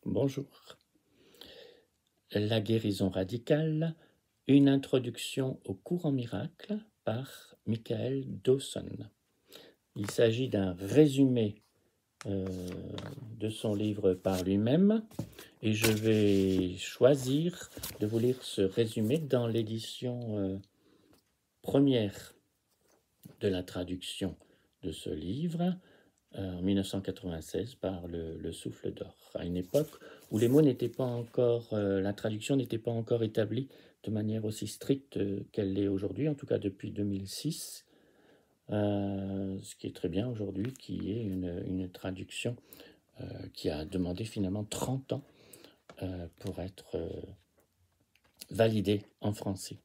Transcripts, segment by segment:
Bonjour. La guérison radicale, une introduction au courant miracle par Michael Dawson. Il s'agit d'un résumé de son livre par lui-même et je vais choisir de vous lire ce résumé dans l'édition première de la traduction de ce livre en 1996 par le Souffle d'Or, à une époque où les mots n'étaient pas encore, la traduction n'était pas encore établie de manière aussi stricte qu'elle l'est aujourd'hui, en tout cas depuis 2006, ce qui est très bien aujourd'hui, qui est une traduction qui a demandé finalement 30 ans pour être validée en français.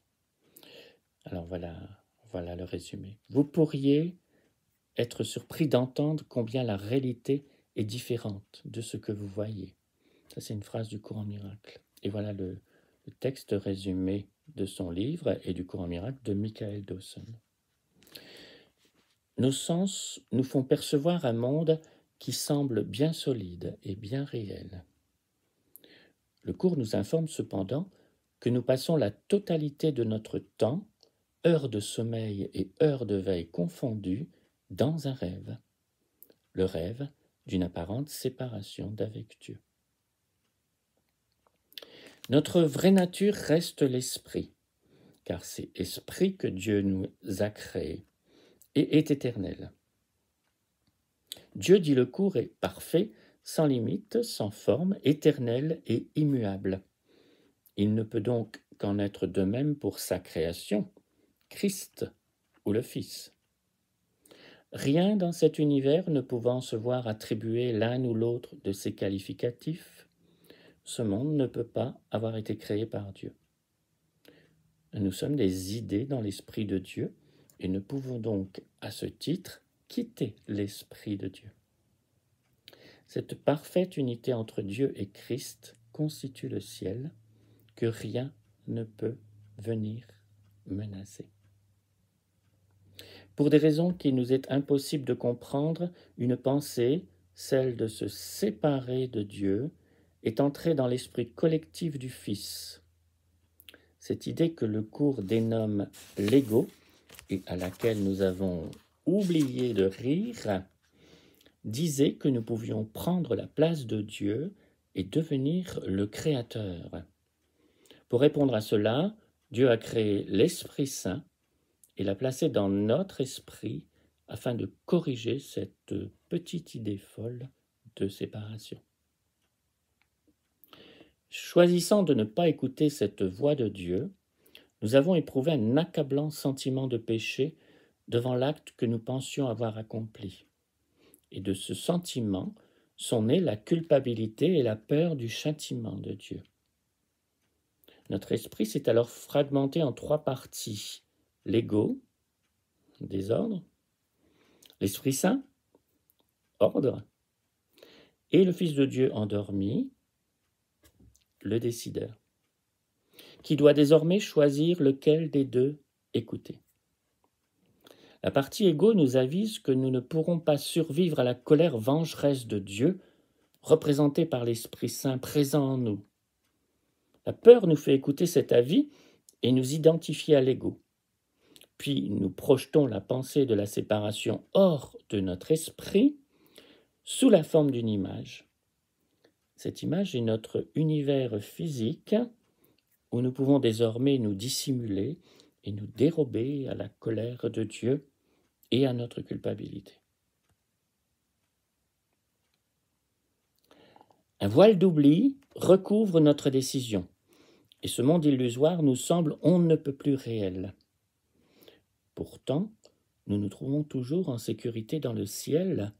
Alors voilà le résumé. Vous pourriez être surpris d'entendre combien la réalité est différente de ce que vous voyez. Ça, c'est une phrase du courant miracle. Et voilà le texte résumé de son livre et du courant miracle de Michael Dawson. Nos sens nous font percevoir un monde qui semble bien solide et bien réel. Le cours nous informe cependant que nous passons la totalité de notre temps, heures de sommeil et heures de veille confondues, dans un rêve. Le rêve d'une apparente séparation d'avec Dieu. Notre vraie nature reste l'esprit, car c'est esprit que Dieu nous a créés et est éternel. Dieu, dit le cours, est parfait, sans limite, sans forme, éternel et immuable. Il ne peut donc qu'en être de même pour sa création, Christ ou le Fils. Rien dans cet univers ne pouvant se voir attribuer l'un ou l'autre de ses qualificatifs, ce monde ne peut pas avoir été créé par Dieu. Nous sommes des idées dans l'esprit de Dieu et ne pouvons donc, à ce titre, quitter l'esprit de Dieu. Cette parfaite unité entre Dieu et Christ constitue le ciel que rien ne peut venir menacer. Pour des raisons qu'il nous est impossible de comprendre, une pensée, celle de se séparer de Dieu, est entrée dans l'esprit collectif du Fils. Cette idée que le cours dénomme l'ego, et à laquelle nous avons oublié de rire, disait que nous pouvions prendre la place de Dieu et devenir le Créateur. Pour répondre à cela, Dieu a créé l'Esprit Saint et l'a placé dans notre esprit afin de corriger cette petite idée folle de séparation. Choisissant de ne pas écouter cette voix de Dieu, nous avons éprouvé un accablant sentiment de péché devant l'acte que nous pensions avoir accompli. Et de ce sentiment sont nées la culpabilité et la peur du châtiment de Dieu. Notre esprit s'est alors fragmenté en 3 parties. L'ego, désordre, l'Esprit Saint, ordre, et le Fils de Dieu endormi, le décideur, qui doit désormais choisir lequel des deux écouter. La partie égo nous avise que nous ne pourrons pas survivre à la colère vengeresse de Dieu, représentée par l'Esprit Saint présent en nous. La peur nous fait écouter cet avis et nous identifier à l'ego. Puis nous projetons la pensée de la séparation hors de notre esprit sous la forme d'une image. Cette image est notre univers physique où nous pouvons désormais nous dissimuler et nous dérober à la colère de Dieu et à notre culpabilité. Un voile d'oubli recouvre notre décision et ce monde illusoire nous semble on ne peut plus réel. Pourtant, nous nous trouvons toujours en sécurité dans le ciel,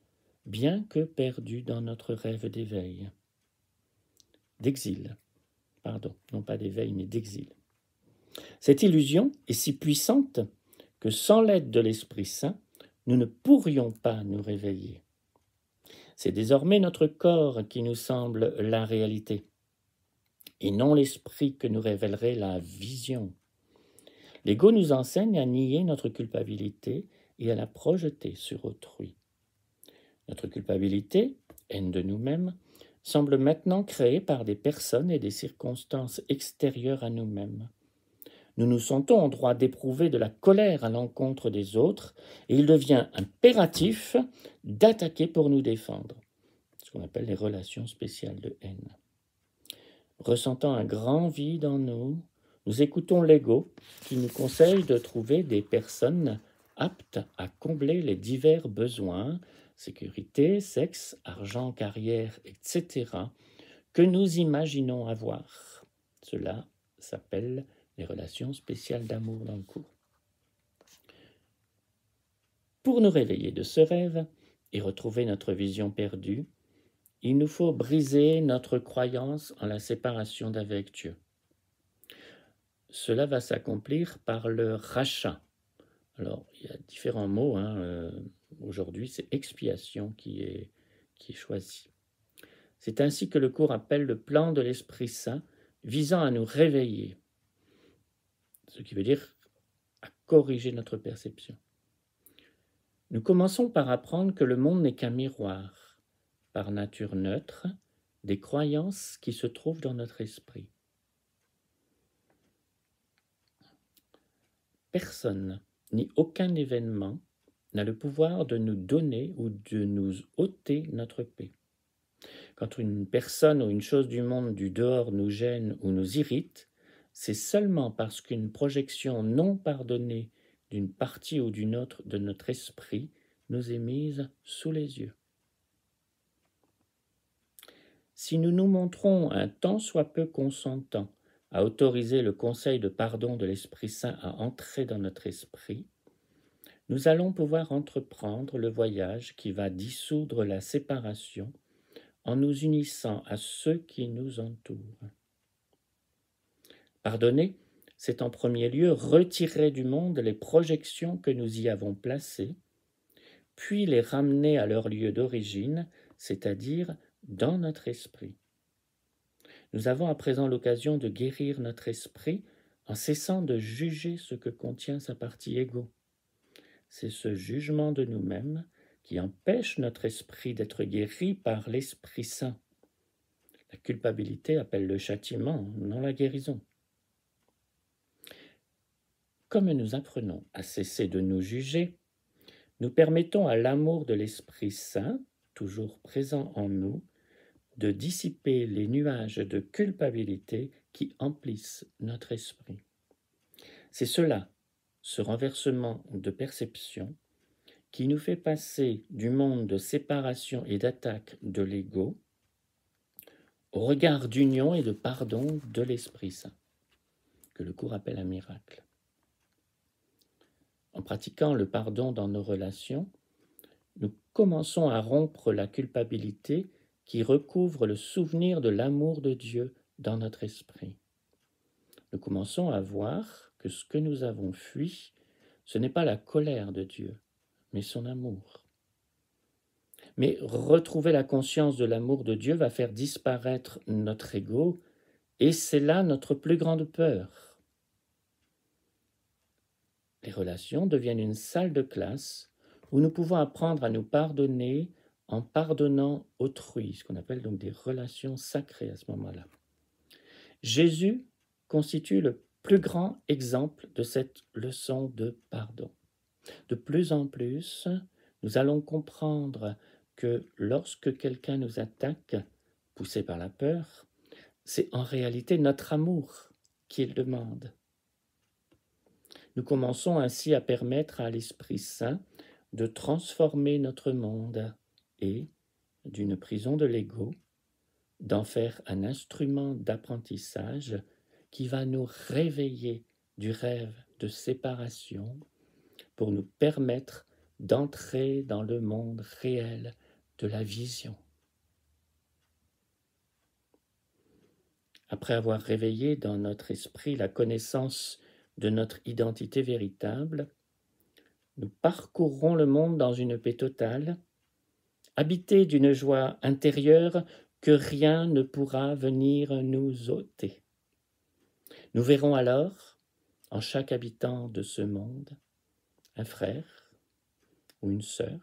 bien que perdus dans notre rêve d'éveil. D'exil, pardon, non pas d'éveil, mais d'exil. Cette illusion est si puissante que sans l'aide de l'Esprit Saint, nous ne pourrions pas nous réveiller. C'est désormais notre corps qui nous semble la réalité, et non l'esprit que nous révélerait la vision. L'ego nous enseigne à nier notre culpabilité et à la projeter sur autrui. Notre culpabilité, haine de nous-mêmes, semble maintenant créé par des personnes et des circonstances extérieures à nous-mêmes. Nous nous sentons en droit d'éprouver de la colère à l'encontre des autres, et il devient impératif d'attaquer pour nous défendre, ce qu'on appelle les relations spéciales de haine. Ressentant un grand vide en nous, nous écoutons l'ego qui nous conseille de trouver des personnes aptes à combler les divers besoins, sécurité, sexe, argent, carrière, etc., que nous imaginons avoir. Cela s'appelle les relations spéciales d'amour dans le cours. Pour nous réveiller de ce rêve et retrouver notre vision perdue, il nous faut briser notre croyance en la séparation d'avec Dieu. Cela va s'accomplir par le rachat. Alors, il y a différents mots. Aujourd'hui, c'est expiation qui est choisi. C'est ainsi que le cours appelle le plan de l'Esprit Saint visant à nous réveiller, ce qui veut dire à corriger notre perception. Nous commençons par apprendre que le monde n'est qu'un miroir, par nature neutre, des croyances qui se trouvent dans notre esprit. Personne, ni aucun événement, n'a le pouvoir de nous donner ou de nous ôter notre paix. Quand une personne ou une chose du monde du dehors nous gêne ou nous irrite, c'est seulement parce qu'une projection non pardonnée d'une partie ou d'une autre de notre esprit nous est mise sous les yeux. Si nous nous montrons un tant soit peu consentants à autoriser le conseil de pardon de l'Esprit Saint à entrer dans notre esprit, nous allons pouvoir entreprendre le voyage qui va dissoudre la séparation en nous unissant à ceux qui nous entourent. Pardonner, c'est en premier lieu retirer du monde les projections que nous y avons placées, puis les ramener à leur lieu d'origine, c'est-à-dire dans notre esprit. Nous avons à présent l'occasion de guérir notre esprit en cessant de juger ce que contient sa partie égo. C'est ce jugement de nous-mêmes qui empêche notre esprit d'être guéri par l'Esprit Saint. La culpabilité appelle le châtiment, non la guérison. Comme nous apprenons à cesser de nous juger, nous permettons à l'amour de l'Esprit Saint, toujours présent en nous, de dissiper les nuages de culpabilité qui emplissent notre esprit. C'est cela, ce renversement de perception, qui nous fait passer du monde de séparation et d'attaque de l'ego au regard d'union et de pardon de l'Esprit Saint, que le cours appelle un miracle. En pratiquant le pardon dans nos relations, nous commençons à rompre la culpabilité qui recouvre le souvenir de l'amour de Dieu dans notre esprit. Nous commençons à voir que ce que nous avons fui, ce n'est pas la colère de Dieu, mais son amour. Mais retrouver la conscience de l'amour de Dieu va faire disparaître notre ego, et c'est là notre plus grande peur. Les relations deviennent une salle de classe où nous pouvons apprendre à nous pardonner en pardonnant autrui, ce qu'on appelle donc des relations sacrées à ce moment-là. Jésus constitue le plus grand exemple de cette leçon de pardon. De plus en plus, nous allons comprendre que lorsque quelqu'un nous attaque, poussé par la peur, c'est en réalité notre amour qu'il demande. Nous commençons ainsi à permettre à l'Esprit Saint de transformer notre monde et, d'une prison de l'ego, d'en faire un instrument d'apprentissage qui va nous réveiller du rêve de séparation pour nous permettre d'entrer dans le monde réel de la vision. Après avoir réveillé dans notre esprit la connaissance de notre identité véritable, nous parcourrons le monde dans une paix totale, habités d'une joie intérieure que rien ne pourra venir nous ôter. Nous verrons alors, en chaque habitant de ce monde, un frère ou une sœur,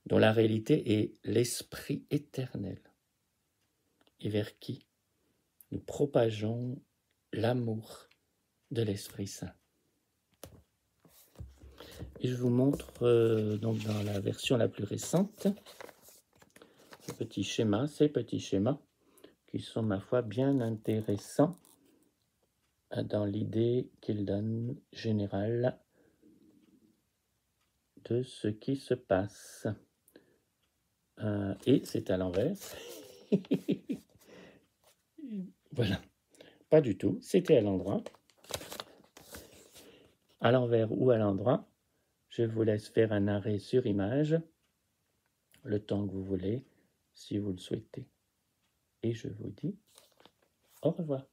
dont la réalité est l'Esprit éternel. et vers qui nous propageons l'amour de l'Esprit Saint. Et je vous montre donc dans la version la plus récente ces petits schémas qui sont, ma foi, bien intéressants dans l'idée qu'ils donnent générale de ce qui se passe. Et c'est à l'envers. Voilà, pas du tout, c'était à l'endroit. À l'envers ou à l'endroit, je vous laisse faire un arrêt sur image, le temps que vous voulez, si vous le souhaitez. Et je vous dis au revoir.